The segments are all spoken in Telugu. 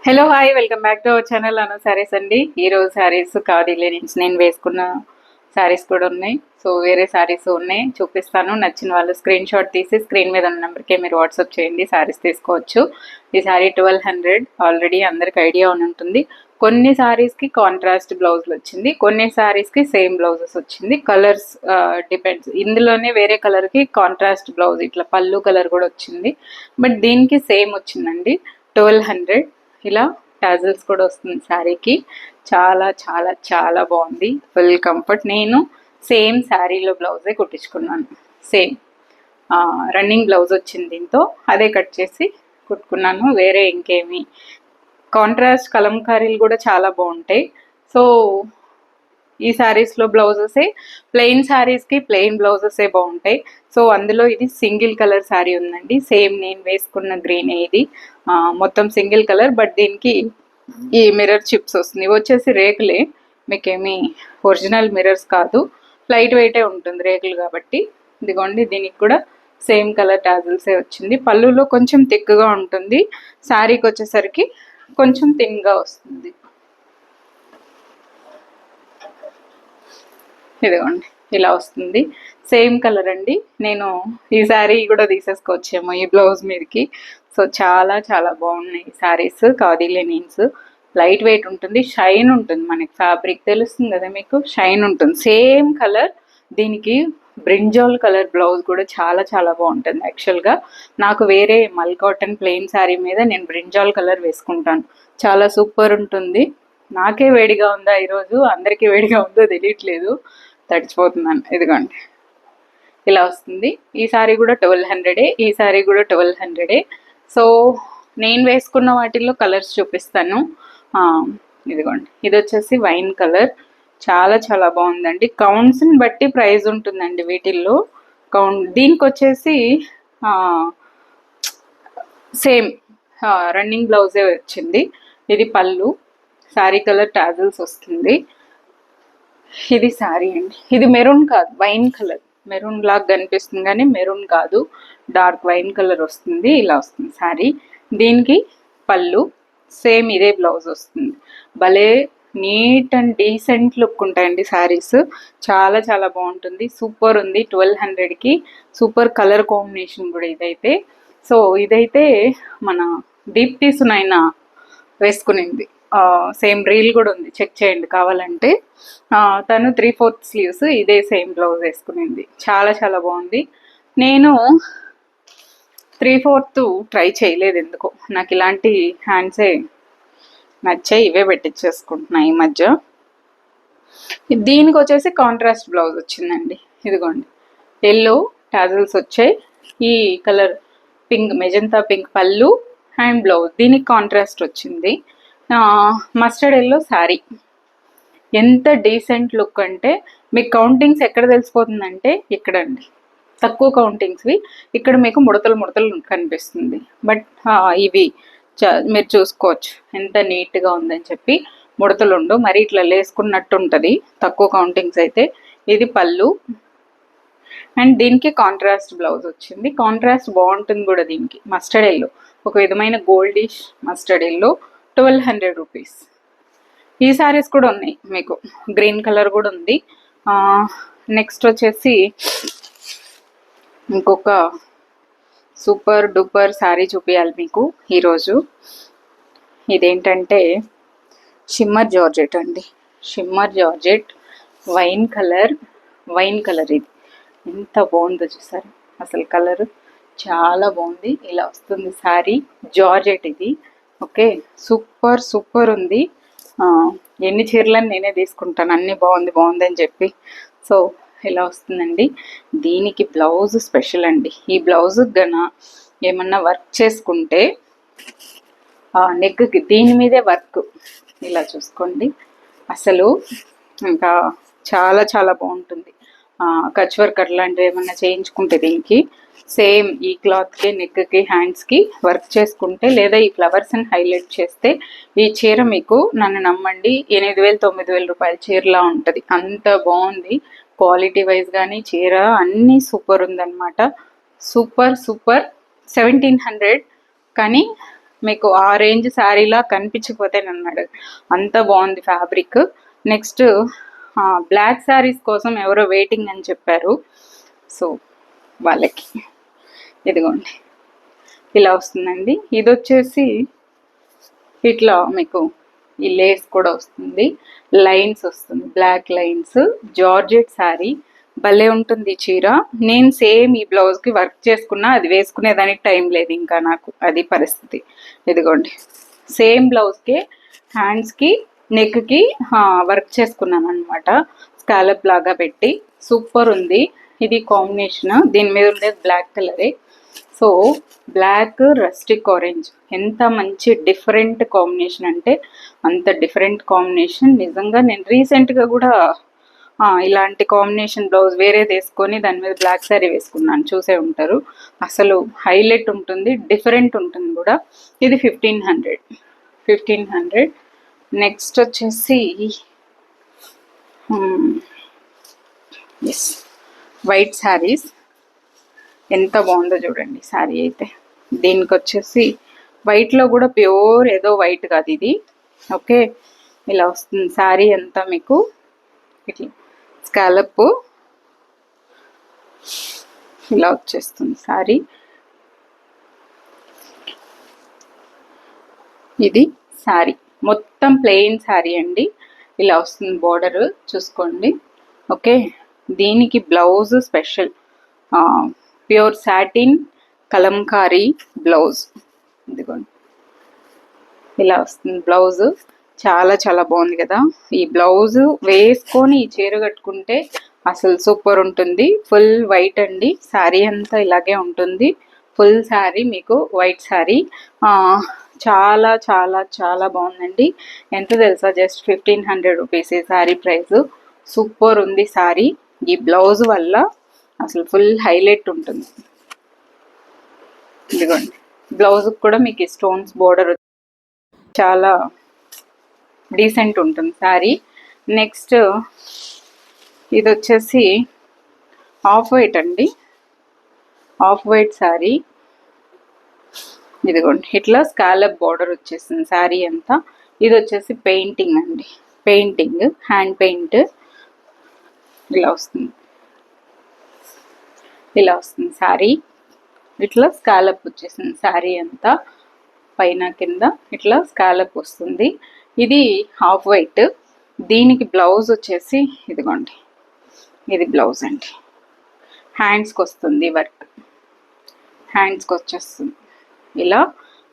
Hello hi welcome back to our channel Anu sarees అండి. ఈరోజు శారీస్ ఖాదీలే నుంచి నేను వేసుకున్న శారీస్ కూడా ఉన్నాయి. సో వేరే శారీస్ ఉన్నాయి చూపిస్తాను. నచ్చిన వాళ్ళు స్క్రీన్ షాట్ తీసి స్క్రీన్ మీద ఉన్న నెంబర్కే మీరు వాట్సాప్ చేయండి, శారీస్ తీసుకోవచ్చు. ఈ శారీ 1200 ఆల్రెడీ అందరికి ఐడియా ఉంటుంది. కొన్ని శారీస్కి కాంట్రాస్ట్ బ్లౌజులు వచ్చింది, కొన్ని శారీస్కి సేమ్ బ్లౌజెస్ వచ్చింది. Colours depends. ఇందులోనే వేరే కలర్కి కాంట్రాస్ట్ బ్లౌజ్ ఇట్లా పళ్ళు కలర్ కూడా వచ్చింది, బట్ దీనికి సేమ్ వచ్చిందండి 1200. ఇలా టాజిల్స్ కూడా వస్తుంది శారీకి. చాలా చాలా చాలా బాగుంది, ఫుల్ కంఫర్ట్. నేను సేమ్ శారీలో బ్లౌజే కుట్టించుకున్నాను. సేమ్ రన్నింగ్ బ్లౌజ్ వచ్చింది దీంతో, అదే కట్ చేసి కుట్టుకున్నాను. వేరే ఇంకేమి కాంట్రాస్ట్ కలంకారీలు కూడా చాలా బాగుంటాయి. సో ఈ శారీస్లో బ్లౌజెసే ప్లెయిన్ శారీస్కి ప్లెయిన్ బ్లౌజెసే బాగుంటాయి. సో అందులో ఇది సింగిల్ కలర్ శారీ ఉందండి. సేమ్ నేను వేసుకున్న గ్రీన్ ఇది మొత్తం సింగిల్ కలర్, బట్ దీనికి ఈ మిర్రర్ చిప్స్ వస్తుంది. ఇవి వచ్చేసి రేకులే, మీకేమి ఒరిజినల్ మిర్రర్స్ కాదు, లైట్ వెయిటే ఉంటుంది రేకులు కాబట్టి. ఇదిగోండి, దీనికి కూడా సేమ్ కలర్ టాజిల్సే వచ్చింది. పళ్ళులో కొంచెం థిక్గా ఉంటుంది, శారీకి వచ్చేసరికి కొంచెం థిన్గా వస్తుంది. ఇదిగోండి ఇలా వస్తుంది, సేమ్ కలర్ అండి. నేను ఈ శారీ కూడా తీసేసుకోవచ్చేమో ఈ బ్లౌజ్ మీదకి. సో చాలా చాలా బాగున్నాయి శారీస్. ఖాదీలే నీన్స్, లైట్ వెయిట్ ఉంటుంది, షైన్ ఉంటుంది. మనకి ఫ్యాబ్రిక్ తెలుస్తుంది కదా మీకు, షైన్ ఉంటుంది. సేమ్ కలర్ దీనికి బ్రింజాల్ కలర్ బ్లౌజ్ కూడా చాలా చాలా బాగుంటుంది. యాక్చువల్గా నాకు వేరే మల్ కాటన్ ప్లెయిన్ శారీ మీద నేను బ్రింజాల్ కలర్ వేసుకుంటాను, చాలా సూపర్ ఉంటుంది. నాకే వేడిగా ఉందా ఈరోజు, అందరికీ వేడిగా ఉందో తెలియట్లేదు, తడిచిపోతున్నాను. ఇదిగోండి ఇలా వస్తుంది. ఈ సారీ కూడా 1200, ఈ సారీ కూడా 1200. సో నేను వేసుకున్న వాటిల్లో కలర్స్ చూపిస్తాను. ఇదిగోండి, ఇది వచ్చేసి వైన్ కలర్, చాలా చాలా బాగుందండి. కౌంట్స్ని బట్టి ప్రైస్ ఉంటుందండి వీటిల్లో. దీనికి వచ్చేసి సేమ్ రన్నింగ్ బ్లౌజే వచ్చింది. ఇది పళ్ళు, శారీ కలర్ టాజిల్స్ వస్తుంది. ఇది శారీ అండి, ఇది మెరూన్ కాదు, వైన్ కలర్. మెరూన్ లాగా కనిపిస్తుంది కానీ మెరూన్ కాదు, డార్క్ వైన్ కలర్ వస్తుంది. ఇలా వస్తుంది శారీ. దీనికి పళ్ళు, సేమ్ ఇదే బ్లౌజ్ వస్తుంది. భలే నీట్ అండ్ డీసెంట్ లుక్ ఉంటాయండి శారీస్, చాలా చాలా బాగుంటుంది. సూపర్ ఉంది 1200కి. సూపర్ కలర్ కాంబినేషన్ కూడా ఇదైతే. సో ఇదైతే మన దీప్తి సునైన వేసుకునింది. సేమ్ రీల్ కూడా ఉంది, చెక్ చేయండి కావాలంటే. తను 3/4 స్లీవ్స్ ఇదే సేమ్ బ్లౌజ్ వేసుకునింది, చాలా చాలా బాగుంది. నేను 3/4 ట్రై చేయలేదు ఎందుకో, నాకు ఇలాంటి హ్యాండ్సే నచ్చాయి, ఇవే పెట్టించేసుకుంటున్నా ఈ మధ్య. దీనికి వచ్చేసి కాంట్రాస్ట్ బ్లౌజ్ వచ్చిందండి. ఇదిగోండి, ఎల్లో టాజిల్స్ వచ్చాయి. ఈ కలర్ పింక్, మెజంతా పింక్ పళ్ళు అండ్ బ్లౌజ్. దీనికి కాంట్రాస్ట్ వచ్చింది. Mustard yellow sari. ఎంత డీసెంట్ లుక్ అంటే, మీకు కౌంటింగ్స్ ఎక్కడ తెలిసిపోతుందంటే ఇక్కడండి, తక్కువ కౌంటింగ్స్వి ఇక్కడ మీకు ముడతలు ముడతలు కనిపిస్తుంది. బట్ ఇవి మీరు చూసుకోవచ్చు ఎంత నీట్గా ఉందని చెప్పి. ముడతలు ఉండవు, మరి ఇట్లా లేసుకున్నట్టు ఉంటుంది తక్కువ కౌంటింగ్స్ అయితే. ఇది పళ్ళు అండ్ దీనికి కాంట్రాస్ట్ బ్లౌజ్ వచ్చింది. కాంట్రాస్ట్ బాగుంటుంది కూడా దీనికి. మస్టర్డ్ ఎల్లో, ఒక విధమైన గోల్డిష్ మస్టర్డ్ ఎల్లో, 1200 రూపీస్. ఈ శారీస్ కూడా ఉన్నాయి మీకు, గ్రీన్ కలర్ కూడా ఉంది. నెక్స్ట్ వచ్చేసి ఇంకొక సూపర్ డూపర్ శారీ చూపించాలి మీకు ఈరోజు. ఇదేంటంటే షిమ్మర్ జార్జెట్ అండి, shimmer georgette wine colour. Wine colour ఇది ఎంత బాగుందో చూసారు, అసలు కలర్ చాలా బాగుంది. ఇలా వస్తుంది శారీ, జార్జెట్ ఇది. ఓకే, సూపర్ సూపర్ ఉంది. ఎన్ని చీరలని నేనే తీసుకుంటాను, అన్నీ బాగుంది బాగుంది అని చెప్పి. సో ఇలా వస్తుందండి. దీనికి బ్లౌజ్ స్పెషల్ అండి. ఈ బ్లౌజ్ గన ఏమన్నా వర్క్ చేసుకుంటే నెక్కి దీని మీదే వర్క్, ఇలా చూసుకోండి. అసలు ఇంకా చాలా చాలా బాగుంటుంది. కచ్ వర్క్ అట్లాంటివి ఏమన్నా చేయించుకుంటే దీనికి సేమ్ ఈ క్లాత్కి, నెక్కి, హ్యాండ్స్కి వర్క్ చేసుకుంటే, లేదా ఈ ఫ్లవర్స్ని హైలైట్ చేస్తే ఈ చీర మీకు, నన్ను నమ్మండి, 8,000-9,000 రూపాయల చీరలా ఉంటుంది. అంత బాగుంది క్వాలిటీ వైజ్ కానీ, చీర అన్నీ సూపర్ ఉందన్నమాట. Super super. 1700 కానీ మీకు ఆ రేంజ్ శారీలా కనిపించకపోతే నన్ను అడగ, అంత బాగుంది ఫ్యాబ్రిక్. నెక్స్ట్ బ్లాక్ శారీస్ కోసం ఎవరో వెయిటింగ్ అని చెప్పారు, సో వాళ్ళకి ఇదిగోండి ఇలా వస్తుందండి. ఇది వచ్చేసి ఇట్లా మీకు ఈ లేస్ కూడా వస్తుంది, లైన్స్ వస్తుంది, బ్లాక్ లైన్స్, జార్జెట్ శారీ, భలే ఉంటుంది చీర. నేను సేమ్ ఈ బ్లౌజ్కి వర్క్ చేసుకున్నా, అది వేసుకునేదానికి టైం లేదు ఇంకా నాకు, అది పరిస్థితి. ఇదిగోండి సేమ్ బ్లౌజ్కి హ్యాండ్స్కి నెక్కి వర్క్ చేసుకున్నాను అనమాట, స్కాలప్ లాగా పెట్టి. సూపర్ ఉంది. ఇది కాంబినేషన్, దీని మీద ఉండేది బ్లాక్ కలరే. సో బ్లాక్ రస్టిక్ ఆరెంజ్ ఎంత మంచి డిఫరెంట్ కాంబినేషన్ అంటే అంత డిఫరెంట్ కాంబినేషన్. నిజంగా నేను రీసెంట్గా కూడా ఇలాంటి కాంబినేషన్ బ్లౌజ్ వేరేది వేసుకొని దాని మీద బ్లాక్ శారీ వేసుకున్నాను, చూసే ఉంటారు. అసలు హైలైట్ ఉంటుంది, డిఫరెంట్ ఉంటుంది కూడా. ఇది 1500. నెక్స్ట్ వచ్చేసి ఎస్ వైట్ శారీస్, ఎంత బాగుందో చూడండి శారీ అయితే. దీనికి వచ్చేసి వైట్లో కూడా ప్యూర్ ఏదో వైట్ కాదు ఇది, ఓకే. ఇలా వస్తుంది శారీ అంతా మీకు, ఇట్లా స్కాలప్ ఇలా వచ్చేస్తుంది శారీ. ఇది శారీ మొత్తం ప్లెయిన్ శారీ అండి, ఇలా వస్తుంది బోర్డర్ చూసుకోండి, ఓకే. దీనికి blouse special pure satin Kalamkari blouse, ఇదిగోండి ఇలా వస్తుంది బ్లౌజ్. చాలా చాలా బాగుంది కదా. ఈ బ్లౌజ్ వేసుకొని ఈ చీర కట్టుకుంటే అసలు సూపర్ ఉంటుంది. ఫుల్ వైట్ అండి, శారీ అంతా ఇలాగే ఉంటుంది. ఫుల్ శారీ మీకు వైట్ శారీ, చాలా చాలా చాలా బాగుందండి. ఎంత తెలుసా, జస్ట్ 1500 రూపీస్ ఈ శారీ ప్రైస్. సూపర్ ఉంది శారీ. ఈ బ్లౌజ్ వల్ల అసలు ఫుల్ హైలైట్ ఉంటుంది. ఇదిగోండి బ్లౌజ్ కూడా మీకు స్టోన్స్ బోర్డర్ చాలా డీసెంట్ ఉంటుంది శారీ. నెక్స్ట్ ఇది వచ్చేసి ఆఫ్ వైట్ అండి, ఆఫ్ వైట్ శారీ. ఇదిగోండి ఇట్లా స్కాలప్ బోర్డర్ వచ్చేసింది శారీ అంతా. ఇది వచ్చేసి పెయింటింగ్ అండి, పెయింటింగ్ హ్యాండ్ పెయింట్. ఇలా వస్తుంది, ఇలా వస్తుంది శారీ. ఇట్లా స్కాలప్ వచ్చేసింది శారీ అంతా, పైన కింద ఇట్లా స్కాలప్ వస్తుంది. ఇది హాఫ్ వైట్. దీనికి బ్లౌజ్ వచ్చేసి ఇదిగోండి, ఇది బ్లౌజ్ అండి. హ్యాండ్స్కి వస్తుంది వర్క్, హ్యాండ్స్కి వచ్చేస్తుంది. ఇలా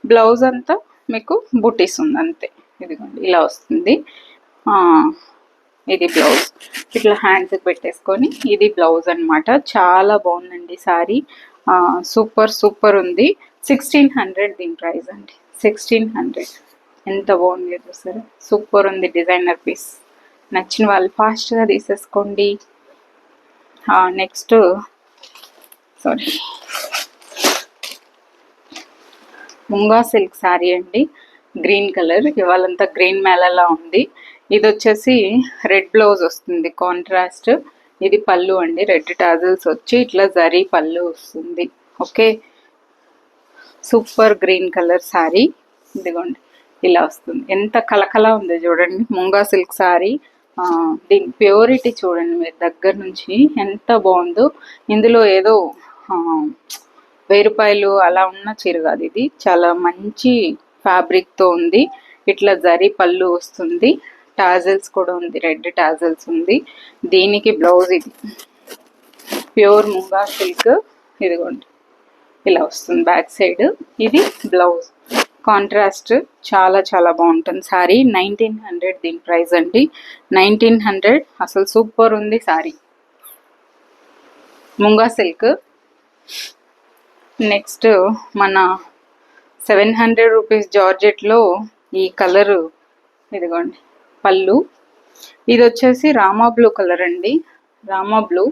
బ్లౌజ్ అంతా మీకు బుటీస్ ఉంది అంతే. ఇదిగోండి ఇలా వస్తుంది. ఇది బ్లౌజ్, ఇట్లా హ్యాండ్స్కి పెట్టేసుకొని ఇది బ్లౌజ్ అనమాట. చాలా బాగుందండి శారీ, సూపర్ సూపర్ ఉంది. 1600 దీని ప్రైస్ అండి, 1600. ఎంత బాగుంది చూసారా, సూపర్ ఉంది. డిజైనర్ పీస్, నచ్చిన వాళ్ళు ఫాస్ట్గా తీసేసుకోండి. Next sorry munga silk sari అండి, గ్రీన్ కలర్. ఇవాళంతా గ్రీన్ మేళలా ఉంది. ఇది వచ్చేసి రెడ్ బ్లౌజ్ వస్తుంది కాంట్రాస్ట్. ఇది పళ్ళు అండి, రెడ్ టాజల్స్ వచ్చి ఇట్లా జరీ పళ్ళు వస్తుంది, okay. Super green colour sari. ఇదిగోండి ఇలా వస్తుంది, ఎంత కలకలా ఉంది చూడండి. ముంగా సిల్క్ శారీ, దీని ప్యూరిటీ చూడండి మీరు దగ్గర నుంచి, ఎంత బాగుందో. ఇందులో ఏదో 1000 రూపాయలు అలా ఉన్న చీర కాదు ఇది, చాలా మంచి ఫ్యాబ్రిక్తో ఉంది. ఇట్లా జరీ పళ్ళు వస్తుంది, టాజల్స్ కూడా ఉంది, రెడ్ టాజల్స్ ఉంది. దీనికి బ్లౌజ్ ఇది ప్యూర్ ముంగా సిల్క్. ఇదిగోండి ఇలా వస్తుంది బ్యాక్ సైడ్. ఇది బ్లౌజ్ కాంట్రాస్ట్, చాలా చాలా బాగుంటుంది శారీ. 1900 దీని ప్రైస్ అండి, 1900. అసలు సూపర్ ఉంది శారీ, ముంగా సిల్క్. నెక్స్ట్ మన 700 రూపీస్ జార్జెట్లో ఈ కలరు, ఇదిగోండి పళ్ళు. ఇది వచ్చేసి రామా బ్లూ కలర్ అండి, రామా బ్లూ.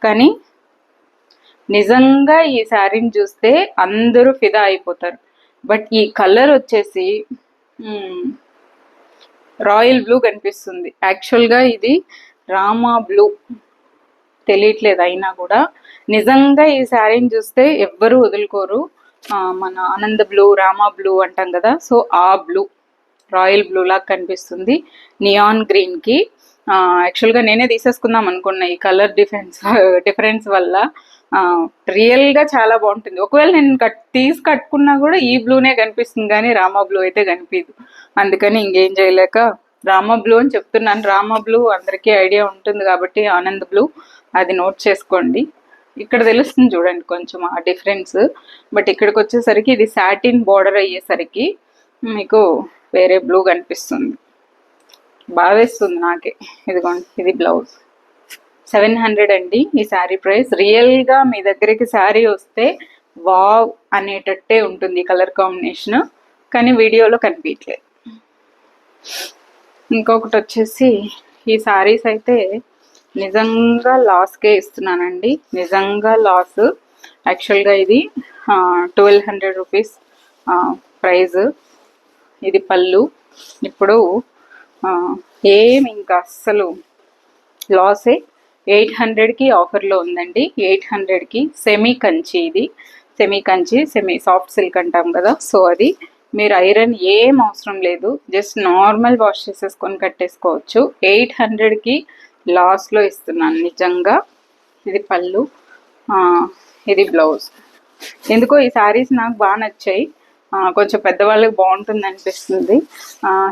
కానీ నిజంగా ఈ శారీని చూస్తే అందరూ ఫిదా అయిపోతారు. బట్ ఈ కలర్ వచ్చేసి రాయల్ బ్లూ కనిపిస్తుంది. యాక్చువల్గా ఇది రామా బ్లూ తెలియట్లేదు, అయినా కూడా నిజంగా ఈ శారీని చూస్తే ఎవ్వరూ వదులుకోరు. మన ఆనంద్ బ్లూ, రామా బ్లూ అంటాం కదా, సో ఆ బ్లూ, రాయల్ బ్లూ లాగా కనిపిస్తుంది నియాన్ గ్రీన్కి. యాక్చువల్గా నేనే తీసేసుకుందాం అనుకున్నా ఈ కలర్ డిఫరెన్స్ వల్ల. రియల్గా చాలా బాగుంటుంది. ఒకవేళ నేను తీసి కట్టుకున్నా కూడా ఈ బ్లూనే కనిపిస్తుంది కానీ రామా బ్లూ అయితే కనిపించదు. అందుకని ఇంకేం చేయలేక రామా బ్లూ అని చెప్తున్నాను. రామా బ్లూ అందరికీ ఐడియా ఉంటుంది కాబట్టి ఆనంద్ బ్లూ అది నోట్ చేసుకోండి. ఇక్కడ తెలుస్తుంది చూడండి కొంచెం ఆ డిఫరెన్స్. బట్ ఇక్కడికి వచ్చేసరికి ఇది సాటిన్ బార్డర్ అయ్యేసరికి మీకు వేరే బ్లూ కనిపిస్తుంది. బాగా వేస్తుంది నాకే. ఇదిగోండి, ఇది బ్లౌజ్. 700 అండి ఈ శారీ ప్రైస్. రియల్గా మీ దగ్గరికి శారీ వస్తే వావ్ అనేటట్టే ఉంటుంది కలర్ కాంబినేషన్, కానీ వీడియోలో కనిపించలేదు. ఇంకొకటి వచ్చేసి ఈ శారీస్ అయితే నిజంగా లాస్కే ఇస్తున్నానండి, నిజంగా లాస్. యాక్చువల్గా ఇది 1200 రూపీస్ ప్రైజ్. ఇది పళ్ళు. ఇప్పుడు ఏమి ఇంకా అస్సలు లాసే. 800కి ఆఫర్లో ఉందండి. 800కి సెమీ కంచి. ఇది semi Kanchi, semi soft silk అంటాం కదా, సో అది. మీరు ఐరన్ ఏం అవసరం లేదు, జస్ట్ నార్మల్ వాష్ చేసేసుకొని కట్టేసుకోవచ్చు. 800కి లాస్ట్లో ఇస్తున్నాను నిజంగా. ఇది పళ్ళు, ఇది బ్లౌజ్. ఎందుకో ఈ శారీస్ నాకు బాగా నచ్చాయి. కొంచెం పెద్దవాళ్ళకి బాగుంటుంది అనిపిస్తుంది.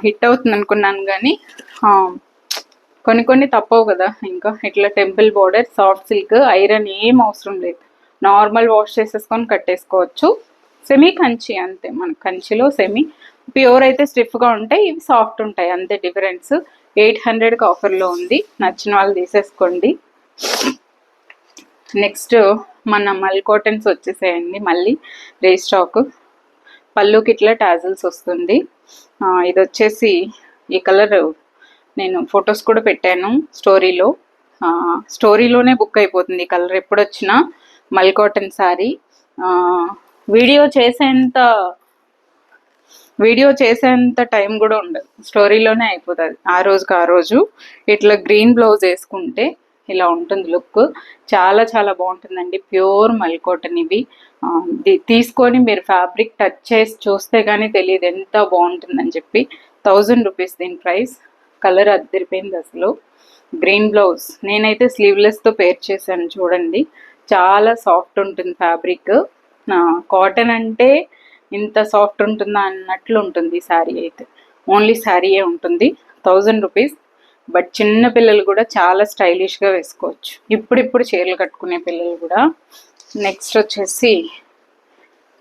హిట్ అవుతుంది అనుకున్నాను కానీ కొన్ని తప్పవు కదా. ఇంకా ఇట్లా temple border, soft silk, iron ఏం అవసరం లేదు, నార్మల్ వాష్ చేసేసుకొని కట్టేసుకోవచ్చు. సెమీ కంచి అంతే, మన కంచిలో సెమీ. ప్యూర్ అయితే స్టిఫ్గా ఉంటాయి, ఇవి సాఫ్ట్ ఉంటాయి, అంతే డిఫరెన్స్. 800కి ఆఫర్లో ఉంది, నచ్చిన వాళ్ళు తీసేసుకోండి. నెక్స్ట్ మన మల్ కాటన్స్ వచ్చేసేయండి, మళ్ళీ రీస్టాక్. పళ్ళుకి ఇట్లా టాజిల్స్ వస్తుంది. ఇది వచ్చేసి ఈ కలర్ నేను ఫొటోస్ కూడా పెట్టాను స్టోరీలో. స్టోరీలోనే బుక్ అయిపోతుంది ఈ కలర్ ఎప్పుడు వచ్చినా. మల్ కాటన్ శారీ వీడియో చేసేంత టైం కూడా ఉండదు, స్టోరీలోనే అయిపోతుంది ఆ రోజుకి ఆ రోజు. ఇట్లా గ్రీన్ బ్లౌజ్ వేసుకుంటే ఇలా ఉంటుంది లుక్. చాలా చాలా బాగుంటుందండి. ప్యూర్ మల్ కాటన్ ఇవి. తీసుకొని మీరు ఫ్యాబ్రిక్ టచ్ చేసి చూస్తే కానీ తెలియదు ఎంత బాగుంటుందని చెప్పి. 1000 రూపీస్ దీని ప్రైస్. కలర్ అద్దరిపోయింది అసలు. Green blouse. నేనైతే స్లీవ్లెస్తో పేర్ చేశాను చూడండి. చాలా సాఫ్ట్ ఉంటుంది ఫ్యాబ్రిక్. కాటన్ అంటే ఇంత సాఫ్ట్ ఉంటుందా అన్నట్లు ఉంటుంది ఈ శారీ అయితే. ఓన్లీ శారీయే ఉంటుంది. 1000 రూపీస్. బట్ చిన్న పిల్లలు కూడా చాలా స్టైలిష్గా వేసుకోవచ్చు, ఇప్పుడిప్పుడు చీరలు కట్టుకునే పిల్లలు కూడా. నెక్స్ట్ వచ్చేసి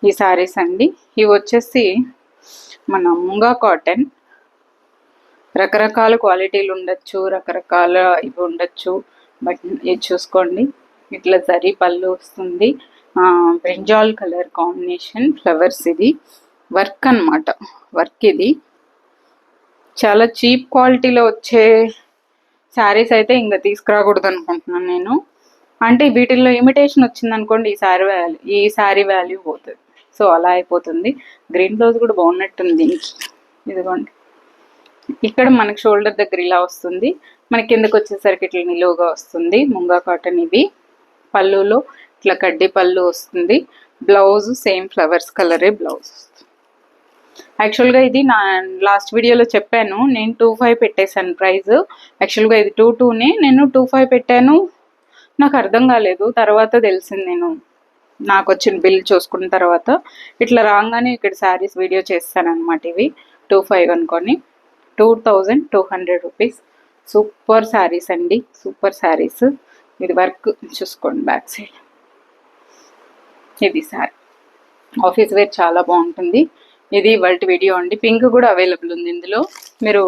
ఈ శారీస్ అండి. ఇవి వచ్చేసి మన ముంగా కాటన్. రకరకాల క్వాలిటీలు ఉండొచ్చు, రకరకాల ఇవి ఉండొచ్చు, బట్ ఇది చూసుకోండి. ఇట్లా జరీ పళ్ళు వస్తుంది. Brinjal colour combination flowers. ఇది వర్క్ అన్నమాట, వర్క్. ఇది చాలా చీప్ క్వాలిటీలో వచ్చే శారీస్ అయితే ఇంకా తీసుకురాకూడదు అనుకుంటున్నాను నేను. అంటే వీటిల్లో ఇమిటేషన్ వచ్చింది అనుకోండి, ఈ శారీ వాల్యూ పోతుంది. సో అలా అయిపోతుంది. గ్రీన్ బ్లౌజ్ కూడా బాగున్నట్టుంది దీనికి. ఇదిగోండి, ఇక్కడ మనకి షోల్డర్ దగ్గర ఇలా వస్తుంది, మనకి కిందకు వచ్చేసరికి ఇట్లా నిలువుగా వస్తుంది. ముంగా కాటన్ ఇవి. పళ్ళులో ఇట్లా కడ్డీ పళ్ళు వస్తుంది. బ్లౌజ్ సేమ్ ఫ్లవర్స్ కలరే బ్లౌజ్ వస్తుంది. యాక్చువల్గా ఇది నా లాస్ట్ వీడియోలో చెప్పాను, నేను 25 పెట్టేశాను ప్రైస్. యాక్చువల్గా ఇది 22నే, నేను 25 పెట్టాను. నాకు అర్థం కాలేదు, తర్వాత తెలిసింది. నాకు వచ్చిన బిల్ చూసుకున్న తర్వాత ఇట్లా రాగానే ఇక్కడ శారీస్ వీడియో చేస్తాను అనమాట. ఇవి 25 అనుకొని 2200 రూపీస్. సూపర్ శారీస్ అండి, సూపర్ శారీస్. ఇది వర్క్ చూసుకోండి బ్యాక్ సైడ్. ఇది శారీ ఆఫీస్ వేర్, చాలా బాగుంటుంది. ఇది వరల్డ్ వీడియో అండి. పింక్ కూడా అవైలబుల్ ఉంది ఇందులో. మీరు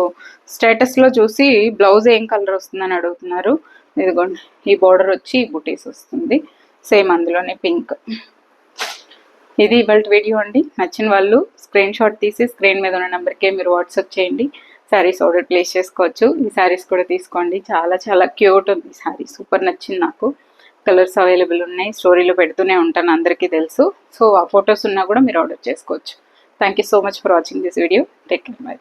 స్టేటస్లో చూసి బ్లౌజ్ ఏం కలర్ వస్తుందని అడుగుతున్నారు. ఇదిగోండి, ఈ బార్డర్ వచ్చి బుటీస్ వస్తుంది, సేమ్ అందులోనే పింక్. ఇది వరల్డ్ వీడియో అండి. నచ్చిన వాళ్ళు స్క్రీన్ షాట్ తీసి స్క్రీన్ మీద ఉన్న నెంబర్కే మీరు వాట్సాప్ చేయండి. శారీస్ ఆర్డర్ ప్లేస్ చేసుకోవచ్చు. ఈ శారీస్ కూడా తీసుకోండి, చాలా చాలా క్యూట్ ఉంది శారీ. సూపర్ నచ్చింది నాకు. కలర్స్ అవైలబుల్ ఉన్నాయి, స్టోరీలో పెడుతూనే ఉంటాను, అందరికీ తెలుసు. సో ఆ ఫొటోస్ ఉన్నా కూడా మీరు ఆర్డర్ చేసుకోవచ్చు. Thank you so much for watching this video. Take care, by.